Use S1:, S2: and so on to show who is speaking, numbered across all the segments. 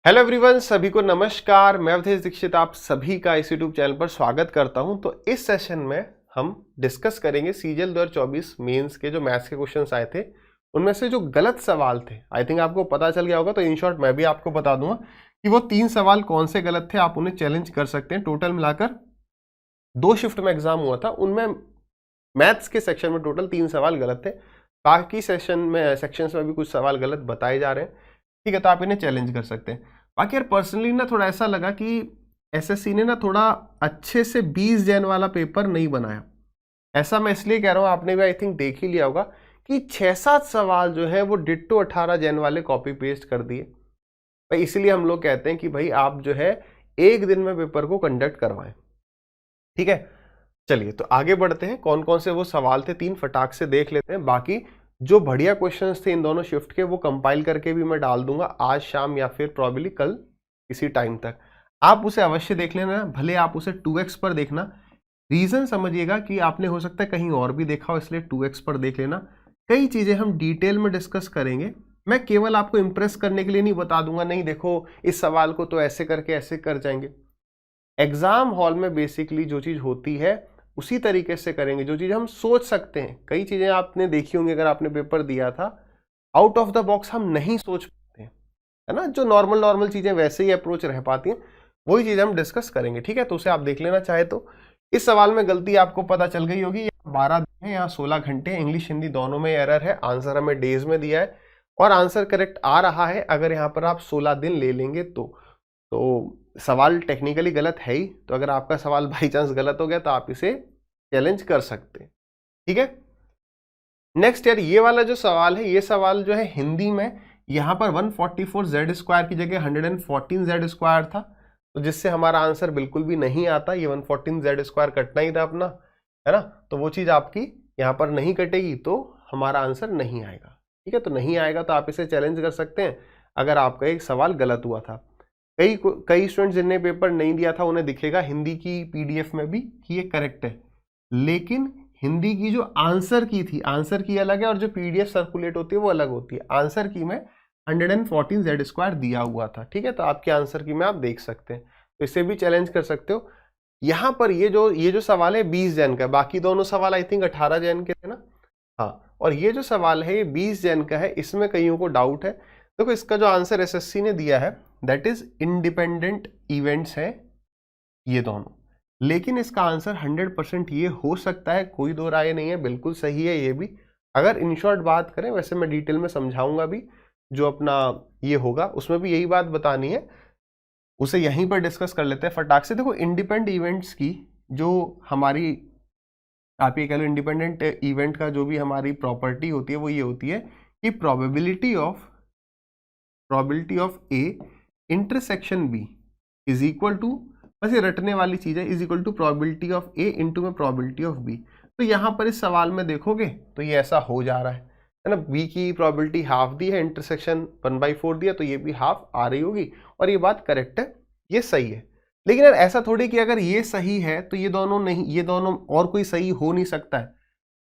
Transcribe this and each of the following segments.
S1: Hello everyone, सभी को नमस्कार। मैं अवधेश दीक्षित आप सभी का इस यूट्यूब चैनल पर स्वागत करता हूं। तो इस सेशन में हम डिस्कस करेंगे सीजीएल 2024 मेंस के जो मैथ्स के क्वेश्चंस आए थे उनमें से जो गलत सवाल थे। आई थिंक आपको पता चल गया होगा, तो इन शॉर्ट मैं भी आपको बता दूंगा कि वो 3 सवाल कौन से गलत थे। आप उन्हें चैलेंज कर सकते हैं। टोटल मिलाकर 2 शिफ्ट में एग्जाम हुआ था, उनमें मैथ्स के सेक्शन में टोटल 3 सवाल गलत थे। बाकी सेक्शंस में भी कुछ सवाल गलत बताए जा रहे हैं, ठीक है। तो आप इन्हें चैलेंज कर सकते हैं। बाकी यार पर्सनली ना थोड़ा ऐसा लगा कि एसएससी ने ना थोड़ा अच्छे से 20 जैन वाला पेपर नहीं बनाया। ऐसा मैं इसलिए कह रहा हूँ, आपने भी आई थिंक देख ही लिया होगा कि 6-7 सवाल जो है वो डिट्टो 18 जैन वाले कॉपी पेस्ट कर दिए भाई। इसीलिए हम लोग कहते हैं कि भाई आप जो है एक दिन में पेपर को कंडक्ट करवाएं, ठीक है। चलिए तो आगे बढ़ते हैं। कौन कौन से वो सवाल थे 3 फटाक से देख लेते हैं। बाकी जो बढ़िया क्वेश्चंस थे इन दोनों शिफ्ट के वो कंपाइल करके भी मैं डाल दूंगा आज शाम या फिर प्रॉब्ली कल इसी टाइम तक। आप उसे अवश्य देख लेना, भले आप उसे 2x पर देखना। रीजन समझिएगा कि आपने हो सकता है कहीं और भी देखा हो, इसलिए 2x पर देख लेना। कई चीजें हम डिटेल में डिस्कस करेंगे। मैं केवल आपको इंप्रेस करने के लिए नहीं बता दूंगा, नहीं देखो इस सवाल को तो ऐसे करके ऐसे कर जाएंगे। एग्जाम हॉल में बेसिकली जो चीज होती है उसी तरीके से करेंगे, जो चीज हम सोच सकते हैं। कई चीजें आपने देखी होंगी, अगर आपने पेपर दिया था, आउट ऑफ द बॉक्स हम नहीं सोच पाते हैं, है ना। जो नॉर्मल चीजें वैसे ही अप्रोच रह पाती हैं, वही चीज हम डिस्कस करेंगे, ठीक है। तो उसे आप देख लेना चाहे तो। इस सवाल में गलती आपको पता चल गई होगी, 12 दिन है, यहाँ 16 घंटे। इंग्लिश हिंदी दोनों में एरर है। आंसर हमें डेज में दिया है और आंसर करेक्ट आ रहा है अगर यहाँ पर आप 16 दिन ले लेंगे तो सवाल टेक्निकली गलत है ही। तो अगर आपका सवाल बाई चांस गलत हो गया तो आप इसे चैलेंज कर सकते हैं, ठीक है। नेक्स्ट यार, ये वाला जो सवाल है, ये सवाल जो है हिंदी में यहाँ पर 144z² की जगह 114z² था, तो जिससे हमारा आंसर बिल्कुल भी नहीं आता। ये 114z² कटना ही था अपना, है ना। तो वो चीज आपकी यहाँ पर नहीं कटेगी, तो हमारा आंसर नहीं आएगा, ठीक है। तो नहीं आएगा तो आप इसे चैलेंज कर सकते हैं अगर आपका एक सवाल गलत हुआ था। कई स्टूडेंट्स जिन्हें पेपर नहीं दिया था उन्हें दिखेगा हिंदी की पीडीएफ में भी कि ये करेक्ट है, लेकिन हिंदी की जो आंसर की थी, आंसर की अलग है और जो पीडीएफ सर्कुलेट होती है वो अलग होती है। आंसर की में 114z² दिया हुआ था, ठीक है। तो आपके आंसर की में आप देख सकते हैं, तो इसे भी चैलेंज कर सकते हो। यहाँ पर ये जो सवाल है 20 जैन का, बाकी दोनों सवाल आई थिंक 18 जैन के थे ना, हाँ। और ये जो सवाल है ये 20 जैन का है। इसमें कईयों को डाउट है। देखो इसका जो आंसर एसएससी ने दिया है दैट इज इंडिपेंडेंट इवेंट्स है ये दोनों, लेकिन इसका आंसर 100% ये हो सकता है, कोई दो राय नहीं है, बिल्कुल सही है ये भी। अगर इन शॉर्ट बात करें, वैसे मैं डिटेल में समझाऊंगा भी, जो अपना ये होगा उसमें भी यही बात बतानी है, उसे यहीं पर डिस्कस कर लेते हैं फटाक से। देखो इंडिपेंडेंट इवेंट्स की जो हमारी, आप ये कह लो इंडिपेंडेंट इवेंट का जो भी हमारी प्रॉपर्टी होती है वो ये होती है कि probability of A intersection B is equal to, बस ये रटने वाली चीज है, is equal to probability of A into में प्रोबेबिलिटी ऑफ बी। तो यहाँ पर इस सवाल में देखोगे तो ये ऐसा हो जा रहा है ना। बी की प्रोबेबिलिटी हाफ दी है, इंटरसेक्शन 1/4 दिया, तो ये भी हाफ आ रही होगी और ये बात करेक्ट है, ये सही है। लेकिन यार ऐसा थोड़ी कि अगर ये सही है तो ये दोनों नहीं, ये दोनों और कोई सही हो नहीं सकता है।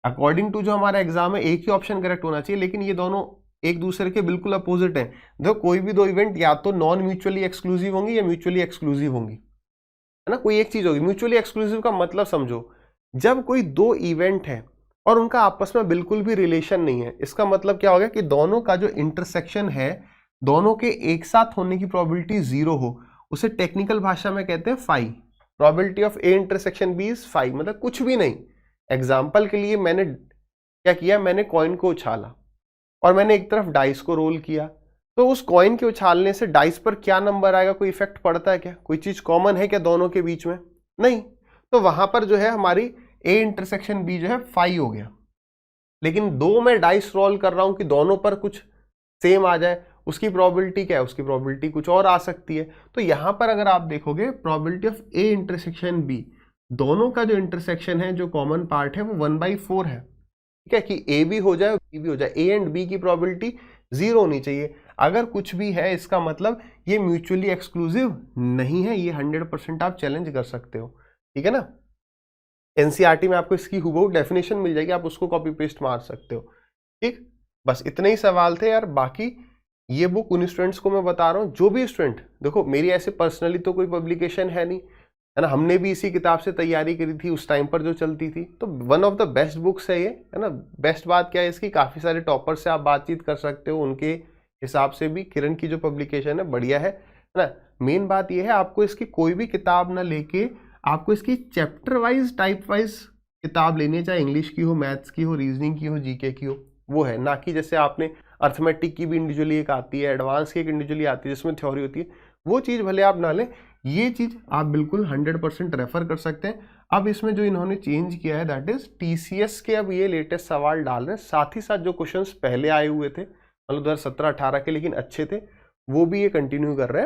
S1: अकॉर्डिंग टू जो हमारा एग्जाम है एक ही ऑप्शन करेक्ट होना चाहिए, लेकिन ये दोनों एक दूसरे के बिल्कुल अपोजिट हैं। देखो कोई भी दो इवेंट या तो नॉन म्यूचुअली एक्सक्लूसिव होंगी या म्यूचुअली एक्सक्लूसिव होंगी, है ना। कोई एक चीज होगी। म्यूचुअली एक्सक्लूसिव का मतलब समझो, जब कोई दो इवेंट है और उनका आपस में बिल्कुल भी रिलेशन नहीं है, इसका मतलब क्या हो गया कि दोनों का जो इंटरसेक्शन है, दोनों के एक साथ होने की प्रोबेबिलिटी 0 हो, उसे टेक्निकल भाषा में कहते हैं phi. Probability of A intersection B is phi, मतलब कुछ भी नहीं। एग्जाम्पल के लिए मैंने क्या किया, मैंने कॉइन को उछाला और मैंने एक तरफ डाइस को रोल किया, तो उस कॉइन के उछालने से डाइस पर क्या नंबर आएगा, कोई इफेक्ट पड़ता है क्या, कोई चीज कॉमन है क्या दोनों के बीच में, नहीं। तो वहां पर जो है हमारी ए इंटरसेक्शन बी जो है 5 हो गया। लेकिन दो मैं डाइस रोल कर रहा हूं कि दोनों पर कुछ सेम आ जाए, उसकी प्रोबेबिलिटी क्या है, उसकी प्रोबेबिलिटी कुछ और आ सकती है। तो यहां पर अगर आप देखोगे probability of A intersection B, दोनों का जो इंटरसेक्शन है, जो कॉमन पार्ट है, वो 1/4 है, ठीक है। कि ए भी हो जाए बी भी हो जाए, ए एंड बी की प्रोबेबिलिटी 0 होनी चाहिए। अगर कुछ भी है इसका मतलब ये म्यूचुअली एक्सक्लूसिव नहीं है, ये 100% आप चैलेंज कर सकते हो, ठीक है ना। एनसीईआरटी में आपको इसकी हुबहू डेफिनेशन मिल जाएगी, आप उसको कॉपी पेस्ट मार सकते हो, ठीक। बस इतने ही सवाल थे यार। बाकी ये बुक उन स्टूडेंट्स को मैं बता रहा हूँ जो भी स्टूडेंट, देखो मेरी ऐसे पर्सनली तो कोई पब्लिकेशन है नहीं, है ना, हमने भी इसी किताब से तैयारी करी थी उस टाइम पर जो चलती थी, तो one of the best books है ये, है ना। बेस्ट बात क्या है इसकी, काफ़ी सारे टॉपर से आप बातचीत कर सकते हो, उनके हिसाब से भी किरण की जो पब्लिकेशन है बढ़िया है ना। मेन बात ये है आपको इसकी कोई भी किताब ना लेके आपको इसकी चैप्टर वाइज टाइप वाइज किताब लेनी है, चाहे इंग्लिश की हो, मैथ्स की हो, रीजनिंग की हो, जीके की हो, वो है ना कि जैसे आपने अर्थमेटिक की भी इंडिविजुअली एक आती है, एडवांस की एक इंडिविजुअली आती है जिसमें थ्योरी होती है, वो चीज़ भले आप ना लें, ये चीज़ आप बिल्कुल 100% रेफर कर सकते हैं। अब इसमें जो इन्होंने चेंज किया है दैट इज टीसीएस के अब ये लेटेस्ट सवाल डाल रहे हैं, साथ ही साथ जो क्वेश्चंस पहले आए हुए थे मतलब 2017-18 के लेकिन अच्छे थे, वो भी ये कंटिन्यू कर रहे हैं